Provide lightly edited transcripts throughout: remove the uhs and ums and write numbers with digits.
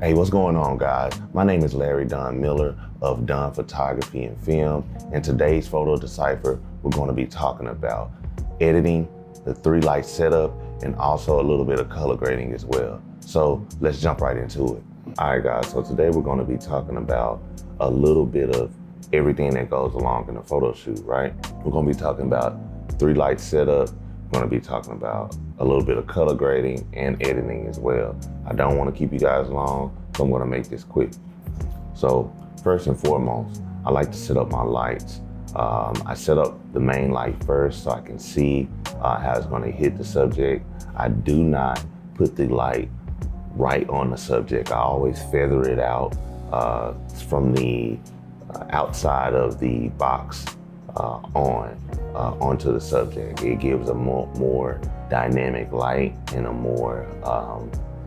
Hey, what's going on, guys? My name is Larry Don Miller of Don Photography and Film. In today's photo decipher, we're going to be talking about editing, the 3-light setup, and also a little bit of color grading as well. So let's jump right into it. All right, guys, so today we're going to be talking about a little bit of everything that goes along in a photo shoot, right? We're going to be talking about 3-light setup. We're going to be talking about a little bit of color grading and editing as well. I don't want to keep you guys long, so I'm going to make this quick. So first and foremost, I like to set up my lights. I set up the main light first so I can see how it's going to hit the subject. I do not put the light right on the subject. I always feather it out from the outside of the box onto the subject. It gives a more dynamic light and a more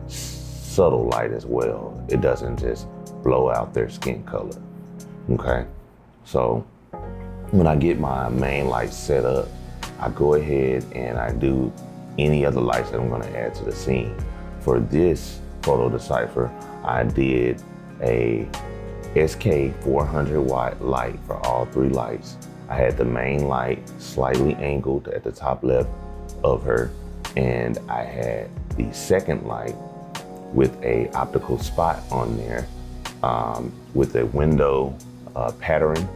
subtle light as well. It doesn't just blow out their skin color. Okay, so when I get my main light set up, I go ahead and I do any other lights that I'm going to add to the scene. For this photo decipher, I did a SK 400 watt light for all 3 lights. I had the main light slightly angled at the top left of her, and I had the second light with a optical spot on there with a window pattern,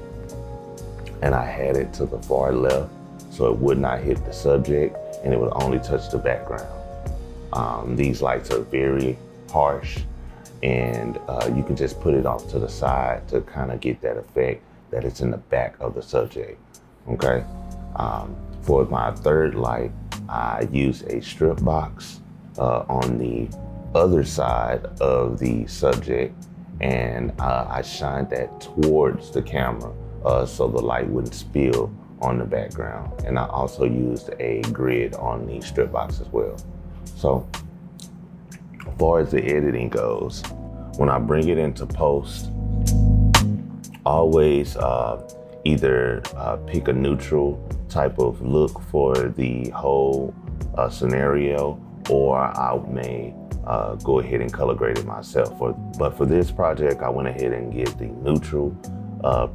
and I had it to the far left so it would not hit the subject and it would only touch the background. These lights are very harsh, and you can just put it off to the side to kind of get that effect that it's in the back of the subject, okay? For my third light, I use a strip box on the other side of the subject, and I shined that towards the camera so the light wouldn't spill on the background. And I also used a grid on the strip box as well. So as far as the editing goes, when I bring it into post, always either pick a neutral type of look for the whole scenario, or I may go ahead and color grade it myself. But for this project, I went ahead and get the neutral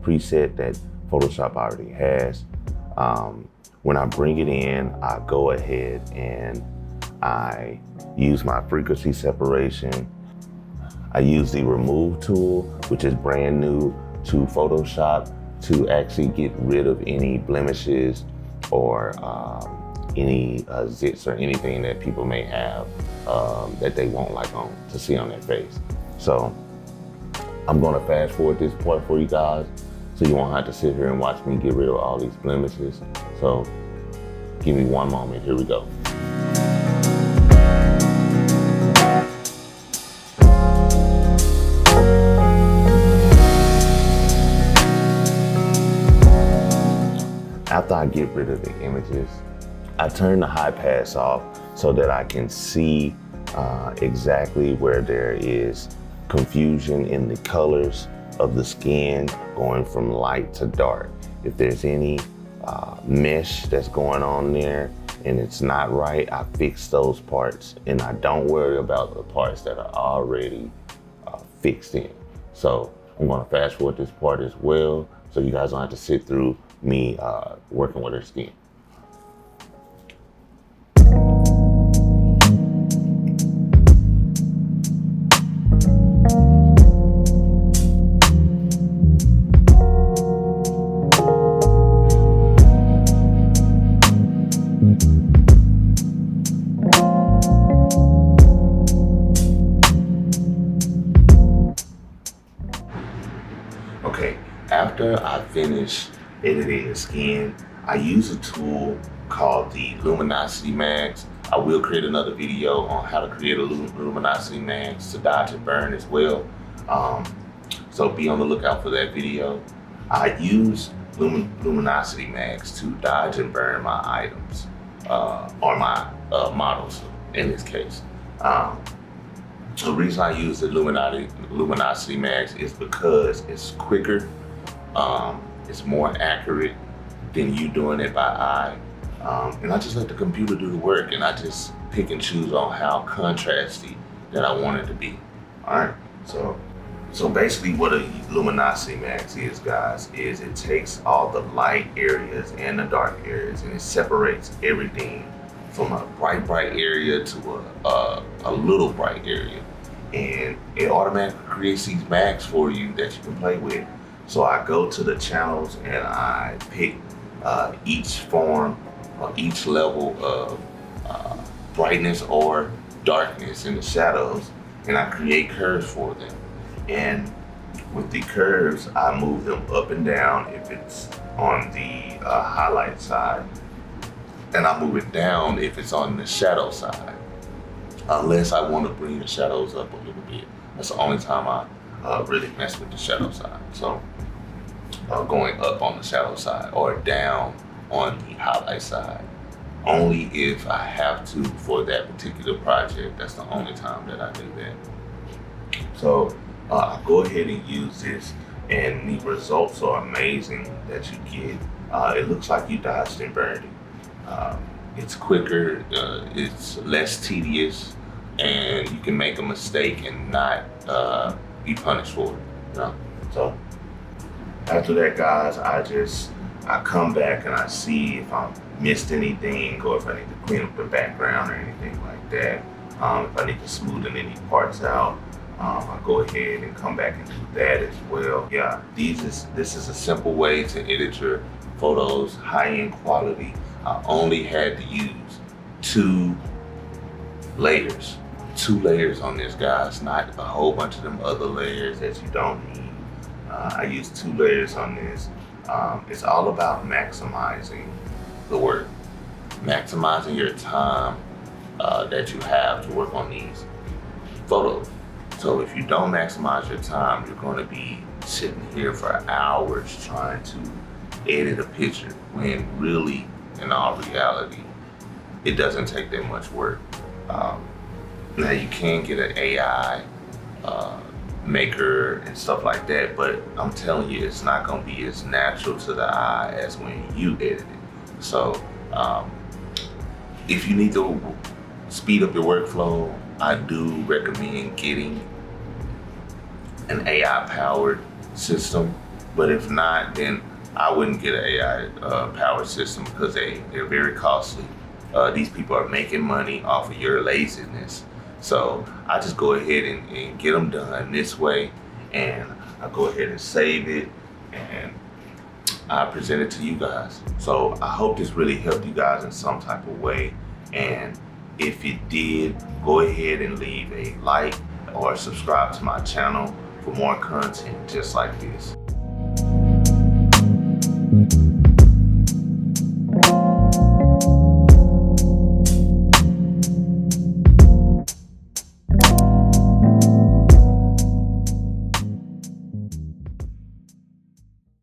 preset that Photoshop already has. When I bring it in, I go ahead and I use my frequency separation. I use the remove tool, which is brand new to Photoshop, to actually get rid of any blemishes or any zits or anything that people may have that they won't like to see on their face. So I'm gonna fast forward this part for you guys so you won't have to sit here and watch me get rid of all these blemishes. So give me one moment, here we go. After I get rid of the images, I turn the high pass off so that I can see exactly where there is confusion in the colors of the skin going from light to dark. If there's any mesh that's going on there and it's not right, I fix those parts, and I don't worry about the parts that are already fixed in. So I'm gonna fast forward this part as well so you guys don't have to sit through me working with her skin. Okay, after I finish editing the skin, I use a tool called the luminosity mags. I will create another video on how to create a luminosity mags to dodge and burn as well. So be on the lookout for that video. I use luminosity mags to dodge and burn my items, or my models in this case. The reason I use the luminosity mags is because it's quicker, it's more accurate than you doing it by eye. And I just let the computer do the work, and I just pick and choose on how contrasty that I want it to be. All right, So basically what a luminosity max is, guys, is it takes all the light areas and the dark areas and it separates everything from a bright area to a little bright area. And it automatically creates these mags for you that you can play with. So I go to the channels and I pick each form or each level of brightness or darkness in the shadows, and I create curves for them. And with the curves, I move them up and down if it's on the highlight side, and I move it down if it's on the shadow side, unless I want to bring the shadows up a little bit. That's the only time I really mess with the shadow side. So going up on the shadow side or down on the highlight side, only if I have to for that particular project. That's the only time that I do that. So I go ahead and use this, and the results are amazing that you get. It looks like you dodged and burned it. It's quicker, it's less tedious, and you can make a mistake and not be punished for it. You know? So after that, guys, I come back and I see if I missed anything or if I need to clean up the background or anything like that. If I need to smoothen any parts out, I go ahead and come back and do that as well. Yeah, this is a simple way to edit your photos, high-end quality. I only had to use 2 layers. 2 layers on this, guys, not a whole bunch of them other layers that you don't need. I used 2 layers on this. It's all about maximizing the work, maximizing your time that you have to work on these photos. So if you don't maximize your time, you're going to be sitting here for hours trying to edit a picture when really, in all reality, it doesn't take that much work. Now you can get an AI maker and stuff like that, but I'm telling you, it's not going to be as natural to the eye as when you edit it. So if you need to speed up your workflow, I do recommend getting an AI powered system, but if not, then I wouldn't get an AI powered system because they're very costly. These people are making money off of your laziness. So I just go ahead and get them done this way, and I go ahead and save it, and I present it to you guys. So I hope this really helped you guys in some type of way, and if it did, go ahead and leave a like or subscribe to my channel for more content just like this.